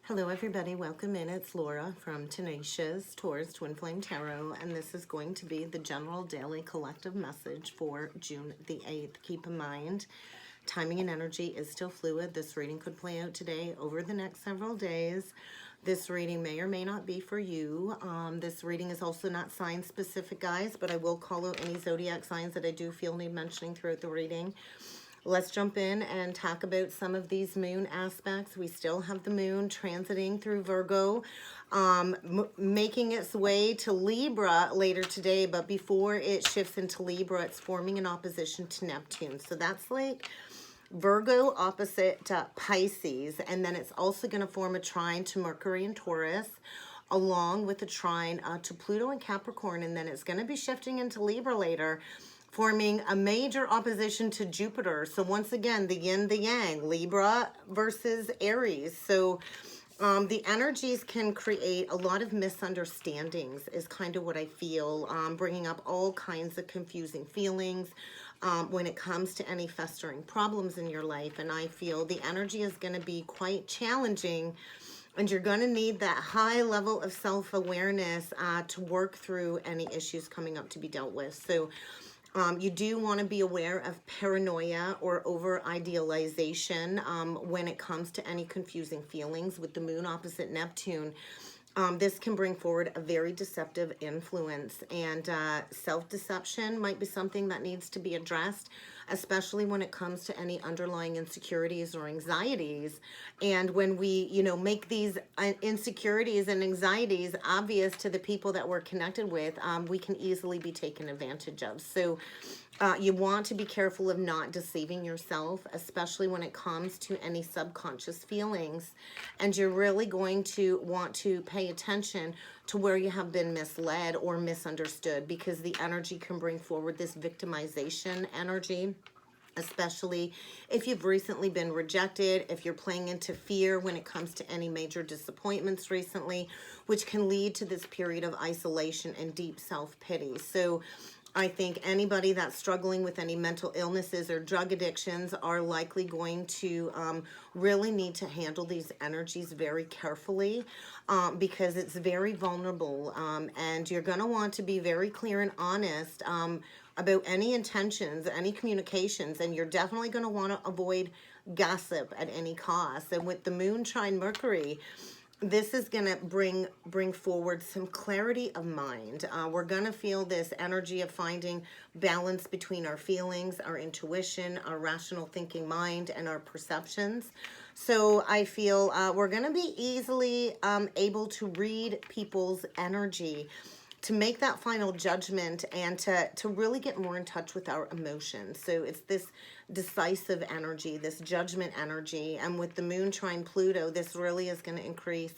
Hello everybody, welcome in. It's Laura from Tenacious Taurus Twin Flame Tarot, and this is going to be the general daily collective message for June the 8th. Keep in mind, timing and energy is still fluid. This reading could play out today, over the next several days. This reading may or may not be for you. This reading is also not sign specific, guys, but I will call out any zodiac signs that I do feel need mentioning throughout the reading. Let's jump in and talk about some of these moon aspects. We still have the moon transiting through Virgo, making its way to Libra later today, but before it shifts into Libra, it's forming an opposition to Neptune. So that's like Virgo opposite Pisces, and then it's also going to form a trine to Mercury and Taurus, along with a trine to Pluto and Capricorn, and then it's going to be shifting into Libra later, forming a major opposition to Jupiter. So once again, the yin, the yang, Libra versus Aries. So the energies can create a lot of misunderstandings is kind of what I feel, bringing up all kinds of confusing feelings when it comes to any festering problems in your life. And I feel the energy is going to be quite challenging, and you're going to need that high level of self-awareness to work through any issues coming up to be dealt with. So you do want to be aware of paranoia or over-idealization when it comes to any confusing feelings. With the moon opposite Neptune, this can bring forward a very deceptive influence, and self-deception might be something that needs to be addressed, especially when it comes to any underlying insecurities or anxieties. And when we, make these insecurities and anxieties obvious to the people that we're connected with, we can easily be taken advantage of. So you want to be careful of not deceiving yourself, especially when it comes to any subconscious feelings. And you're really going to want to pay attention to where you have been misled or misunderstood, because the energy can bring forward this victimization energy, especially if you've recently been rejected, if you're playing into fear when it comes to any major disappointments recently, which can lead to this period of isolation and deep self-pity. So I think anybody that's struggling with any mental illnesses or drug addictions are likely going to really need to handle these energies very carefully, because it's very vulnerable, and you're going to want to be very clear and honest about any intentions, any communications, and you're definitely going to want to avoid gossip at any cost. And with the moon trine Mercury, this is going to bring forward some clarity of mind. We're going to feel this energy of finding balance between our feelings, our intuition, our rational thinking mind, and our perceptions. So I feel we're going to be easily able to read people's energy, to make that final judgment, and to really get more in touch with our emotions. So it's this decisive energy, this judgment energy. And with the moon trine Pluto, this really is going to increase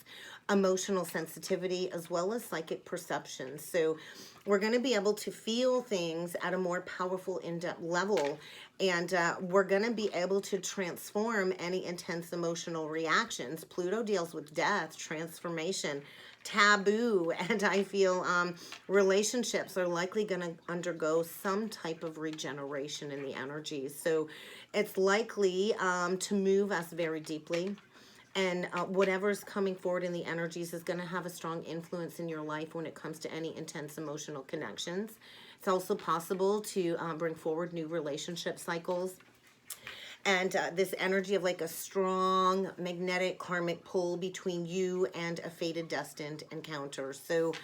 emotional sensitivity as well as psychic perception. So we're going to be able to feel things at a more powerful, in-depth level, and we're going to be able to transform any intense emotional reactions. Pluto deals with death, transformation, taboo, and I feel relationships are likely going to undergo some type of regeneration in the energies. So it's likely to move us very deeply, and whatever's coming forward in the energies is going to have a strong influence in your life when it comes to any intense emotional connections. It's also possible to bring forward new relationship cycles, and this energy of like a strong magnetic karmic pull between you and a fated destined encounter. So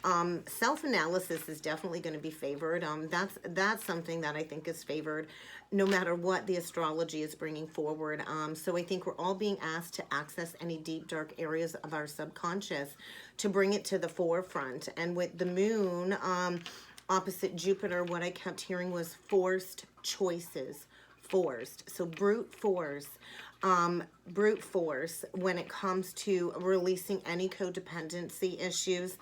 self-analysis is definitely going to be favored. That's something that I think is favored no matter what the astrology is bringing forward. So I think we're all being asked to access any deep dark areas of our subconscious to bring it to the forefront. And with the moon opposite Jupiter, what I kept hearing was forced choices. Forced. So brute force when it comes to releasing any codependency issues,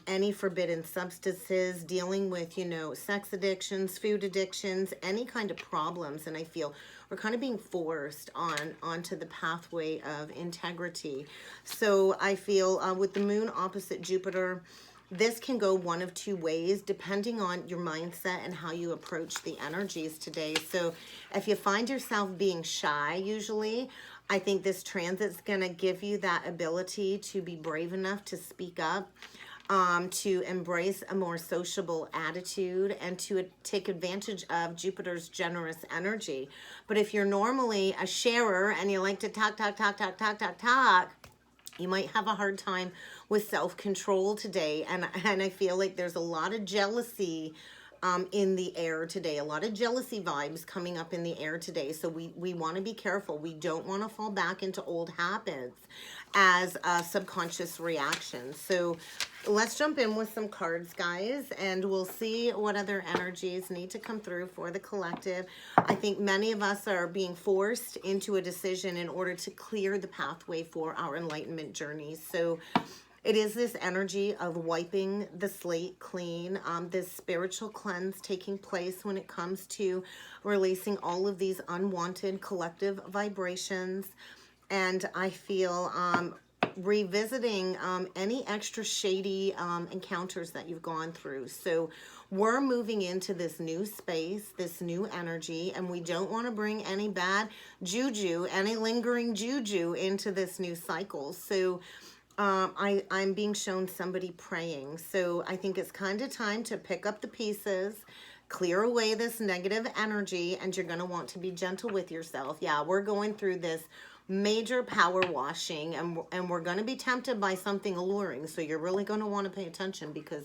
any forbidden substances, dealing with, sex addictions, food addictions, any kind of problems. And I feel we're kind of being forced onto the pathway of integrity. So I feel with the moon opposite Jupiter, this can go one of two ways depending on your mindset and how you approach the energies today. So if you find yourself being shy, usually, I think this transit's going to give you that ability to be brave enough to speak up, to embrace a more sociable attitude, and to take advantage of Jupiter's generous energy. But if you're normally a sharer and you like to talk, you might have a hard time with self-control today. And I feel like there's a lot of jealousy in the air today, a lot of jealousy vibes coming up in the air today. So we want to be careful. We don't want to fall back into old habits as a subconscious reaction. So let's jump in with some cards, guys, and we'll see what other energies need to come through for the collective. I think many of us are being forced into a decision in order to clear the pathway for our enlightenment journeys. So it is this energy of wiping the slate clean, this spiritual cleanse taking place when it comes to releasing all of these unwanted collective vibrations. And I feel revisiting any extra shady encounters that you've gone through. So we're moving into this new space, this new energy, and we don't want to bring any bad juju, any lingering juju into this new cycle. So I'm being shown somebody praying. So I think it's kind of time to pick up the pieces, clear away this negative energy, and you're going to want to be gentle with yourself. Yeah, we're going through this major power washing, and we're going to be tempted by something alluring. So you're really going to want to pay attention because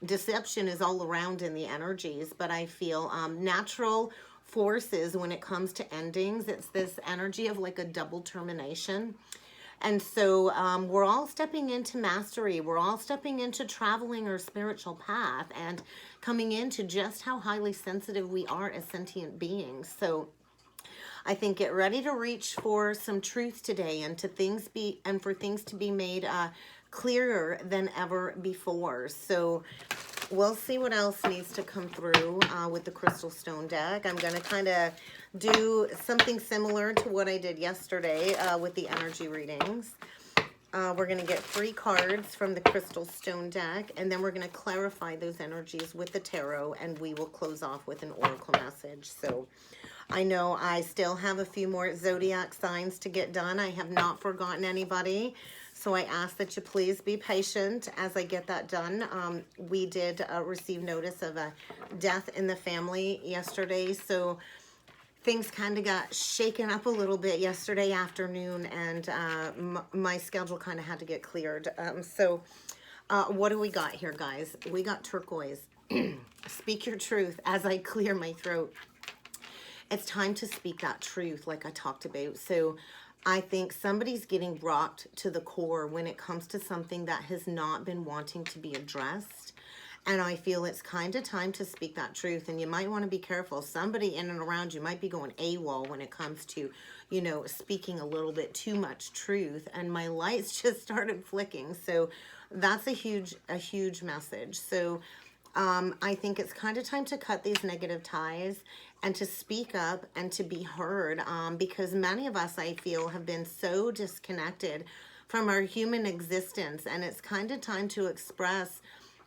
deception is all around in the energies. But I feel natural forces when it comes to endings. It's this energy of like a double termination. And so we're all stepping into mastery. We're all stepping into traveling our spiritual path and coming into just how highly sensitive we are as sentient beings. So I think get ready to reach for some truth today, and for things to be made clearer than ever before. So we'll see what else needs to come through with the Crystal Stone deck. I'm going to kind of do something similar to what I did yesterday with the energy readings. We're going to get 3 cards from the Crystal Stone deck, and then we're going to clarify those energies with the tarot, and we will close off with an oracle message. So I know I still have a few more zodiac signs to get done. I have not forgotten anybody. So I ask that you please be patient as I get that done. We did receive notice of a death in the family yesterday. So things kind of got shaken up a little bit yesterday afternoon, and my schedule kind of had to get cleared. So what do we got here, guys? We got turquoise. Speak your truth as I clear my throat. It's time to speak that truth like I talked about. So I think somebody's getting brought to the core when it comes to something that has not been wanting to be addressed. And I feel it's kind of time to speak that truth. And you might want to be careful. Somebody in and around you might be going AWOL when it comes to, you know, speaking a little bit too much truth. And my lights just started flicking. So that's a huge message. So I think it's kind of time to cut these negative ties and to speak up and to be heard, because many of us, I feel, have been so disconnected from our human existence, and it's kind of time to express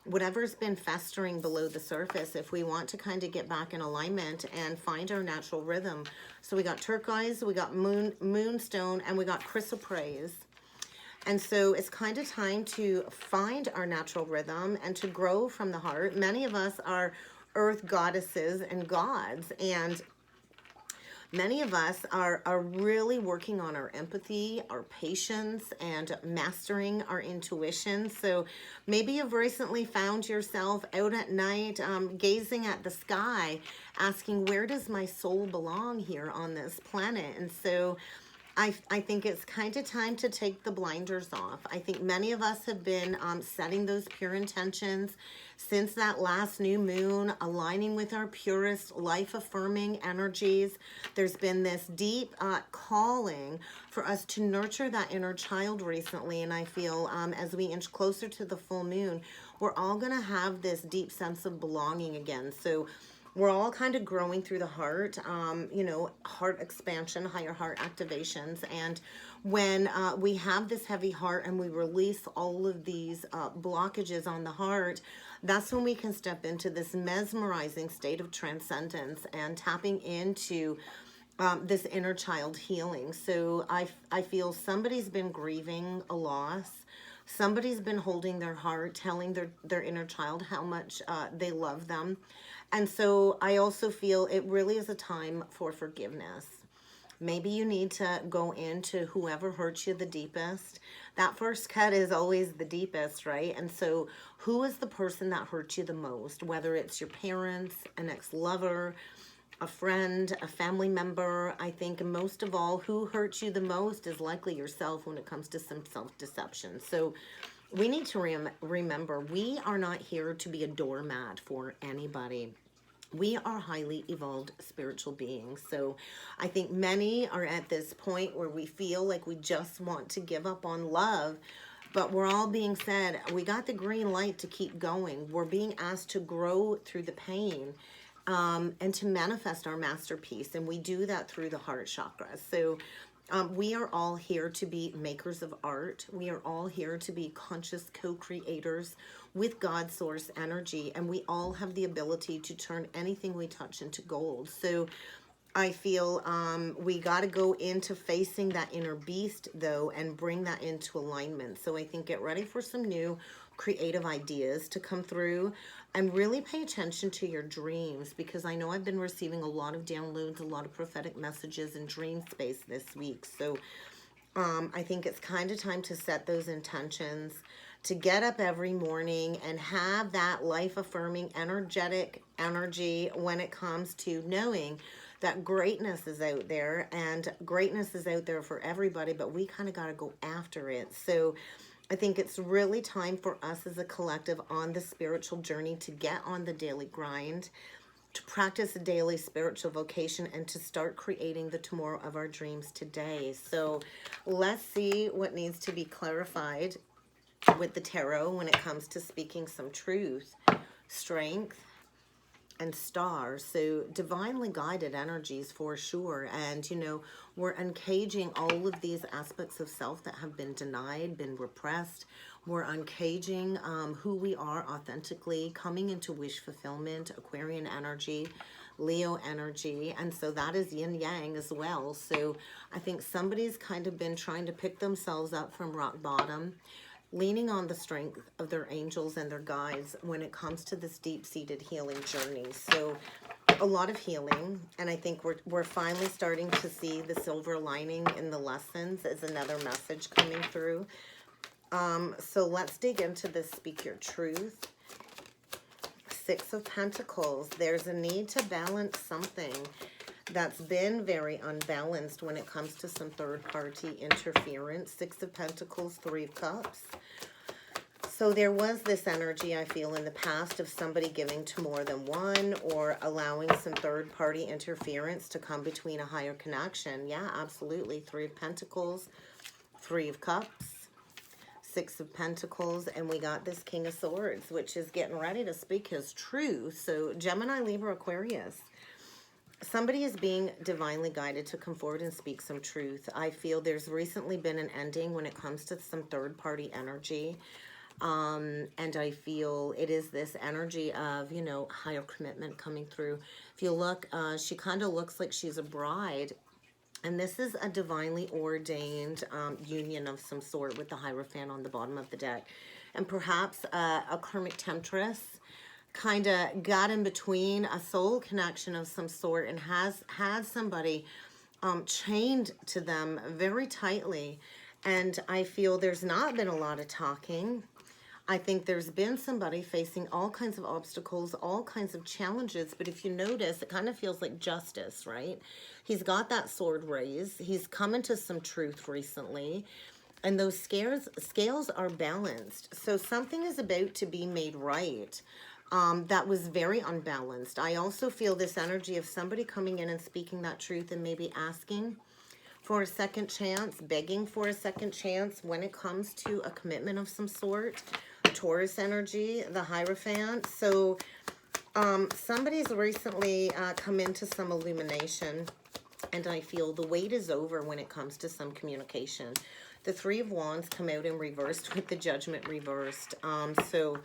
whatever's been festering below the surface if we want to kind of get back in alignment and find our natural rhythm. So we got turquoise, we got moonstone, and we got chrysoprase. And so it's kind of time to find our natural rhythm and to grow from the heart. Many of us are earth goddesses and gods, and many of us are really working on our empathy, our patience, and mastering our intuition. So maybe you've recently found yourself out at night gazing at the sky, asking, where does my soul belong here on this planet? And so I think it's kind of time to take the blinders off. I think many of us have been setting those pure intentions since that last new moon, aligning with our purest, life-affirming energies. There's been this deep calling for us to nurture that inner child recently, and I feel as we inch closer to the full moon, we're all going to have this deep sense of belonging again. So we're all kind of growing through the heart, you know, heart expansion, higher heart activations. And when we have this heavy heart and we release all of these blockages on the heart, that's when we can step into this mesmerizing state of transcendence and tapping into this inner child healing. So I feel somebody's been grieving a loss. Somebody's been holding their heart, telling their inner child how much they love them. And so I also feel it really is a time for forgiveness. Maybe you need to go into whoever hurt you the deepest. That first cut is always the deepest, right? And so who is the person that hurt you the most? Whether it's your parents, an ex-lover, a friend, a family member. I think most of all, who hurts you the most is likely yourself when it comes to some self-deception. So we need to remember, we are not here to be a doormat for anybody. We are highly evolved spiritual beings. So I think many are at this point where we feel like we just want to give up on love, but we're all being said, we got the green light to keep going. We're being asked to grow through the pain and to manifest our masterpiece. And we do that through the heart chakra. So we are all here to be makers of art. We are all here to be conscious co-creators with God source energy. And we all have the ability to turn anything we touch into gold. So I feel we got to go into facing that inner beast, though, and bring that into alignment. So I think get ready for some new creative ideas to come through, and really pay attention to your dreams, because I know I've been receiving a lot of downloads, a lot of prophetic messages in dream space this week. So I think it's kind of time to set those intentions, to get up every morning and have that life-affirming, energetic energy when it comes to knowing that greatness is out there, and greatness is out there for everybody, but we kind of got to go after it. So I think it's really time for us as a collective on the spiritual journey to get on the daily grind, to practice a daily spiritual vocation, and to start creating the tomorrow of our dreams today. So let's see what needs to be clarified with the tarot when it comes to speaking some truth, strength, and stars. So divinely guided energies for sure. And, you know, we're uncaging all of these aspects of self that have been denied, been repressed. We're uncaging who we are authentically, coming into wish fulfillment, Aquarian energy, Leo energy. And so that is yin yang as well. So I think somebody's kind of been trying to pick themselves up from rock bottom, leaning on the strength of their angels and their guides when it comes to this deep-seated healing journey. So a lot of healing, and I think we're finally starting to see the silver lining in the lessons as another message coming through. So let's dig into this Speak Your Truth. Six of Pentacles. There's a need to balance something that's been very unbalanced when it comes to some third-party interference. Six of Pentacles, Three of Cups. So there was this energy, I feel, in the past of somebody giving to more than one, or allowing some third-party interference to come between a higher connection. Yeah, absolutely. Three of Pentacles, Three of Cups, Six of Pentacles, and we got this King of Swords, which is getting ready to speak his truth. So Gemini, Libra, Aquarius. Somebody is being divinely guided to come forward and speak some truth. I feel there's recently been an ending when it comes to some third-party energy. And I feel it is this energy of, you know, higher commitment coming through. If you look, she kind of looks like she's a bride. And this is a divinely ordained union of some sort with the Hierophant on the bottom of the deck. And perhaps a karmic temptress kind of got in between, a soul connection of some sort, and has had somebody chained to them very tightly. And I feel there's not been a lot of talking. I think there's been somebody facing all kinds of obstacles, all kinds of challenges. But if you notice, it kind of feels like justice, right? He's got that sword raised. He's come into some truth recently. And those scales are balanced. So something is about to be made right. That was very unbalanced. I also feel this energy of somebody coming in and speaking that truth and maybe asking for a second chance, begging for a second chance when it comes to a commitment of some sort. Taurus energy, the Hierophant. So Somebody's recently come into some illumination, and I feel the wait is over when it comes to some communication. The Three of Wands come out in reversed with the Judgment reversed. So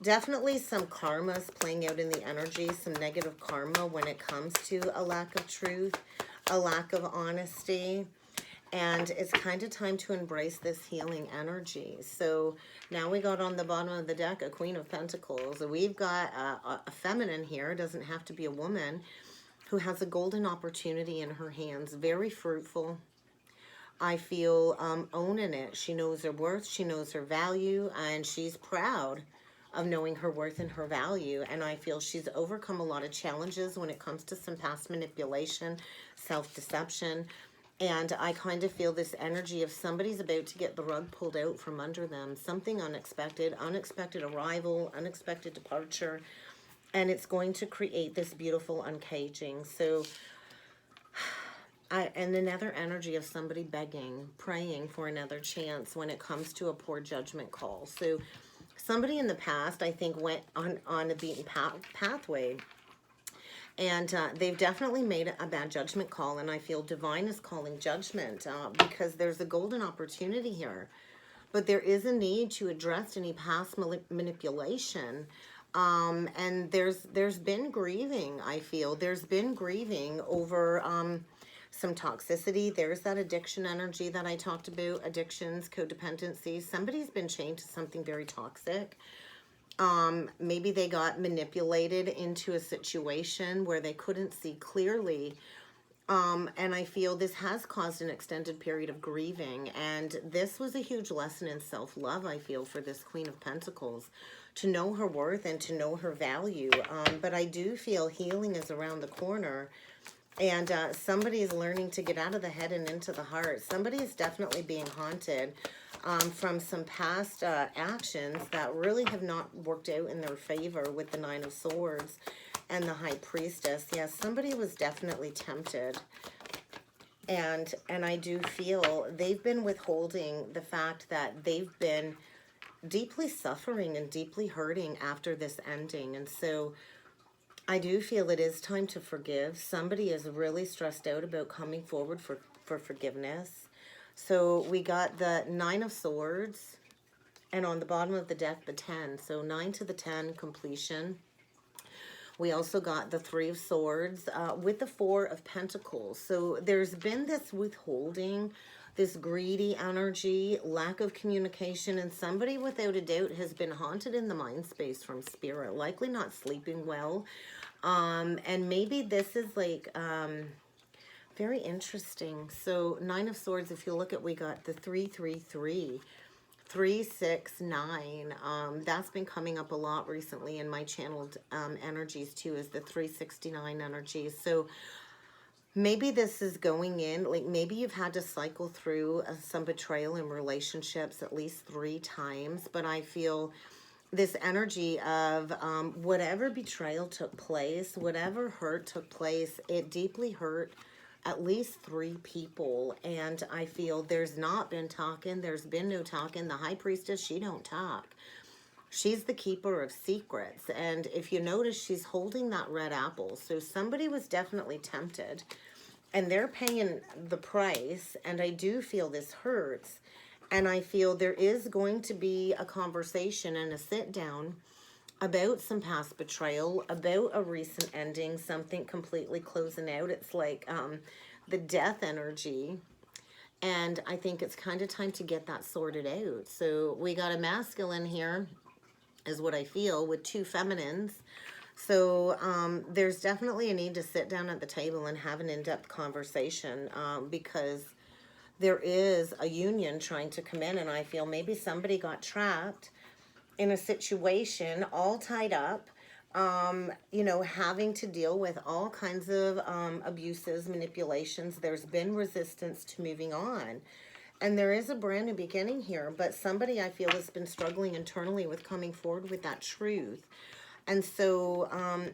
definitely some karmas playing out in the energy, some negative karma when it comes to a lack of truth, a lack of honesty. And it's kind of time to embrace this healing energy. So now we got on the bottom of the deck a Queen of Pentacles. We've got a feminine here, doesn't have to be a woman, who has a golden opportunity in her hands. Very fruitful. I feel owning it. She knows her worth, she knows her value, and she's proud of knowing her worth and her value. And I feel she's overcome a lot of challenges when it comes to some past manipulation, self-deception. And I kind of feel this energy of somebody's about to get the rug pulled out from under them. Something unexpected, unexpected arrival, unexpected departure. And it's going to create this beautiful uncaging. So, and another energy of somebody begging, praying for another chance when it comes to a poor judgment call. So somebody in the past, I think, went on a beaten pathway. And they've definitely made a bad judgment call, and I feel divine is calling judgment because there's a golden opportunity here. But there is a need to address any past manipulation. And there's been grieving, I feel. There's been grieving over some toxicity. There's that addiction energy that I talked about, addictions, codependency. Somebody's been chained to something very toxic. Maybe they got manipulated into a situation where they couldn't see clearly. And I feel this has caused an extended period of grieving. And this was a huge lesson in self-love, I feel, for this Queen of Pentacles, to know her worth and to know her value. But I do feel healing is around the corner. And somebody is learning to get out of the head and into the heart. Somebody is definitely being haunted from some past actions that really have not worked out in their favor with the Nine of Swords and the High Priestess. Yes, somebody was definitely tempted. And I do feel they've been withholding the fact that they've been deeply suffering and deeply hurting after this ending. And so I do feel it is time to forgive. Somebody is really stressed out about coming forward for forgiveness. So we got the Nine of Swords, and on the bottom of the deck, the 10. So 9 to the 10, completion. We also got the Three of Swords with the Four of Pentacles. So there's been this withholding, this greedy energy, lack of communication, and somebody without a doubt has been haunted in the mind space from spirit, likely not sleeping well. And maybe this is like very interesting. So Nine of Swords, if you look at, we got the 333. 369. That's been coming up a lot recently in my channeled energies too, is the 369 energies. So maybe this is going in, like maybe you've had to cycle through some betrayal in relationships at least 3 times, but I feel this energy of whatever betrayal took place, whatever hurt took place, it deeply hurt at least 3 people. And I feel there's not been talking, there's been no talking. The High Priestess, she don't talk. She's the keeper of secrets. And if you notice, she's holding that red apple. So somebody was definitely tempted, and they're paying the price. And I do feel this hurts. And I feel there is going to be a conversation and a sit down about some past betrayal, about a recent ending, something completely closing out. It's like the death energy. And I think it's kind of time to get that sorted out. So we got a masculine here, is what I feel, with 2 feminines. So there's definitely a need to sit down at the table and have an in-depth conversation because there is a union trying to come in. And I feel maybe somebody got trapped in a situation, all tied up, you know, having to deal with all kinds of abuses, manipulations. There's been resistance to moving on. And there is a brand new beginning here, but somebody I feel has been struggling internally with coming forward with that truth. And so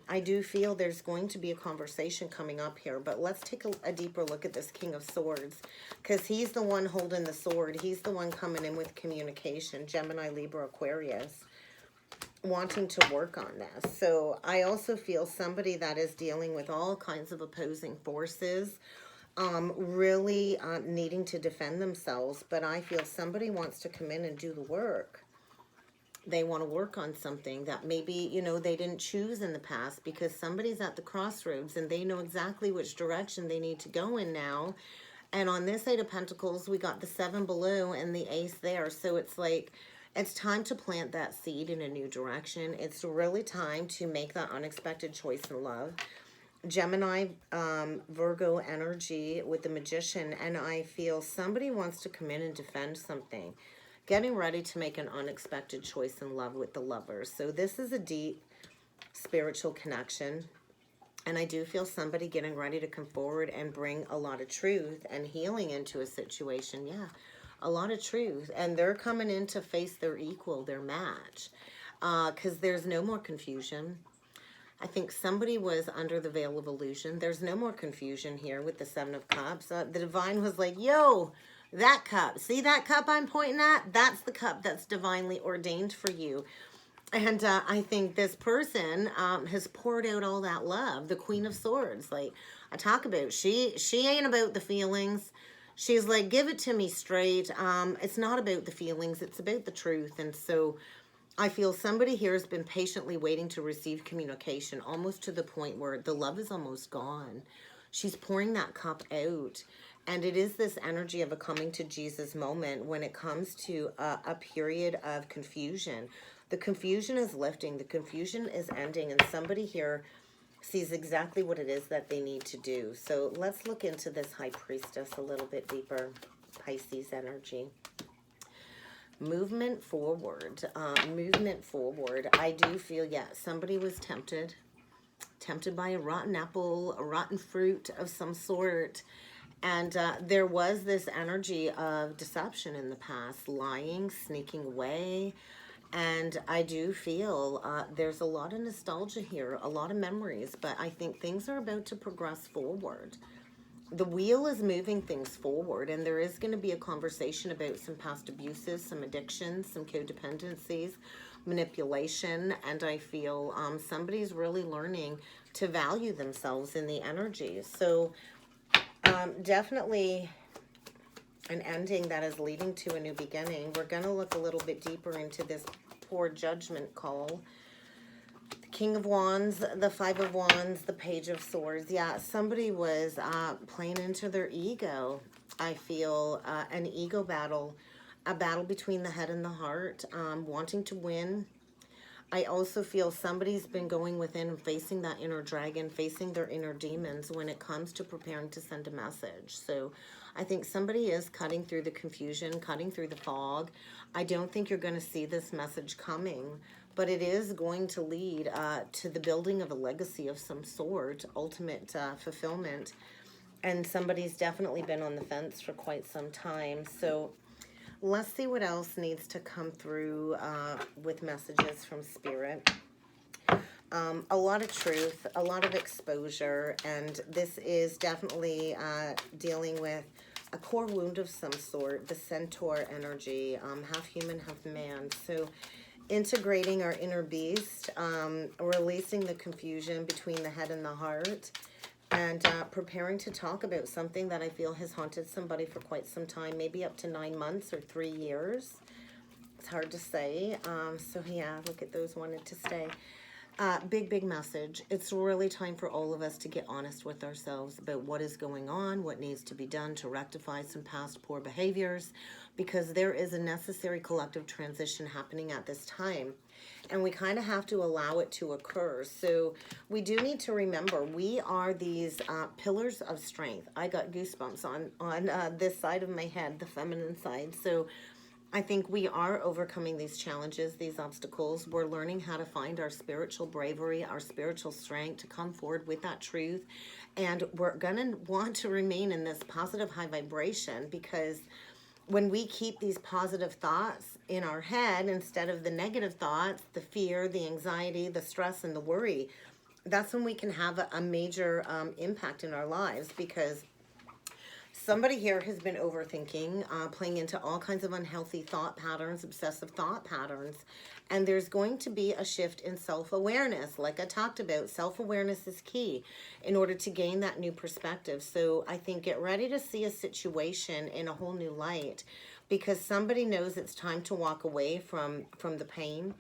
I do feel there's going to be a conversation coming up here. But let's take a deeper look at this King of Swords, because he's the one holding the sword. He's the one coming in with communication. Gemini, Libra, Aquarius. wanting to work on this. So I also feel somebody that is dealing with all kinds of opposing forces, really needing to defend themselves. But I feel somebody wants to come in and do the work. They want to work on something that maybe, you know, they didn't choose in the past, because somebody's at the crossroads and they know exactly which direction they need to go in now. And on this Eight of Pentacles, we got the 7 below and the Ace there. So it's like, it's time to plant that seed in a new direction. It's really time to make that unexpected choice in love. Gemini, Virgo energy with the Magician. And I feel somebody wants to come in and defend something. Getting ready to make an unexpected choice in love with the Lovers. So this is a deep spiritual connection. And I do feel somebody getting ready to come forward and bring a lot of truth and healing into a situation. Yeah, a lot of truth. And they're coming in to face their equal, their match. Because there's no more confusion. I think somebody was under the veil of illusion. There's no more confusion here with the 7 of Cups. The Divine was like, yo, that cup. See that cup I'm pointing at? That's the cup that's divinely ordained for you. And I think this person has poured out all that love. The Queen of Swords, like I talk about, she ain't about the feelings. She's like, give it to me straight. It's not about the feelings. It's about the truth. And so I feel somebody here has been patiently waiting to receive communication, almost to the point where the love is almost gone. She's pouring that cup out. And it is this energy of a coming to Jesus moment when it comes to a period of confusion. The confusion is lifting. The confusion is ending. And somebody here sees exactly what it is that they need to do. So let's look into this High Priestess a little bit deeper. Pisces energy. Movement forward. Movement forward. I do feel, yeah, somebody was tempted by a rotten apple, a rotten fruit of some sort. And there was this energy of deception in the past, lying, sneaking away. And I do feel there's a lot of nostalgia here, a lot of memories, but I think things are about to progress forward. The wheel is moving things forward, and there is going to be a conversation about some past abuses, some addictions, some codependencies, manipulation, and I feel somebody's really learning to value themselves in the energy. So definitely an ending that is leading to a new beginning. We're going to look a little bit deeper into this poor judgment call. The King of Wands, the 5 of Wands, the Page of Swords. Yeah, somebody was playing into their ego. I feel an ego battle, a battle between the head and the heart, wanting to win. I also feel somebody's been going within and facing that inner dragon, facing their inner demons when it comes to preparing to send a message. So I think somebody is cutting through the confusion, cutting through the fog. I don't think you're going to see this message coming, but it is going to lead to the building of a legacy of some sort, ultimate fulfillment. And somebody's definitely been on the fence for quite some time. So let's see what else needs to come through with messages from Spirit. A lot of truth, a lot of exposure, and this is definitely dealing with a core wound of some sort, the Centaur energy, half human, half man. So integrating our inner beast, releasing the confusion between the head and the heart, and preparing to talk about something that I feel has haunted somebody for quite some time, maybe up to 9 months or 3 years. It's hard to say. So yeah, look at those wanted to stay. Big message. It's really time for all of us to get honest with ourselves about what is going on, what needs to be done to rectify some past poor behaviors, because there is a necessary collective transition happening at this time. And we kind of have to allow it to occur. So we do need to remember we are these pillars of strength. I got goosebumps on this side of my head, the feminine side. So I think we are overcoming these challenges, these obstacles. We're learning how to find our spiritual bravery, our spiritual strength to come forward with that truth. And we're going to want to remain in this positive high vibration, because when we keep these positive thoughts in our head instead of the negative thoughts, the fear, the anxiety, the stress, and the worry, that's when we can have a major impact in our lives. Because Somebody here has been overthinking, playing into all kinds of unhealthy thought patterns, obsessive thought patterns. And there's going to be a shift in self-awareness. Like I talked about, self-awareness is key in order to gain that new perspective. So I think get ready to see a situation in a whole new light, because somebody knows it's time to walk away from the pain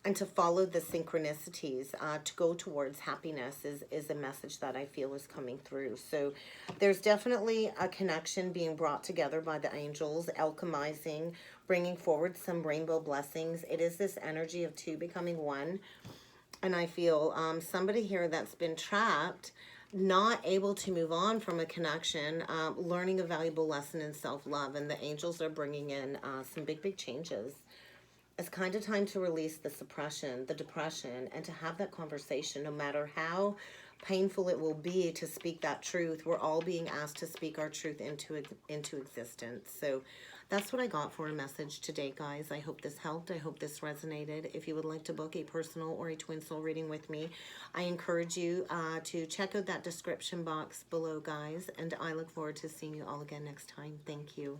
and to follow the synchronicities, to go towards happiness is a message that I feel is coming through. So there's definitely a connection being brought together by the angels, alchemizing, bringing forward some rainbow blessings. It is this energy of two becoming one. And I feel somebody here that's been trapped, not able to move on from a connection, learning a valuable lesson in self-love. And the angels are bringing in some big changes. It's kind of time to release the suppression, the depression, and to have that conversation, no matter how painful it will be to speak that truth. We're all being asked to speak our truth into existence. So that's what I got for a message today, guys. I hope this helped. I hope this resonated. If you would like to book a personal or a twin soul reading with me, I encourage you to check out that description box below, guys. And I look forward to seeing you all again next time. Thank you.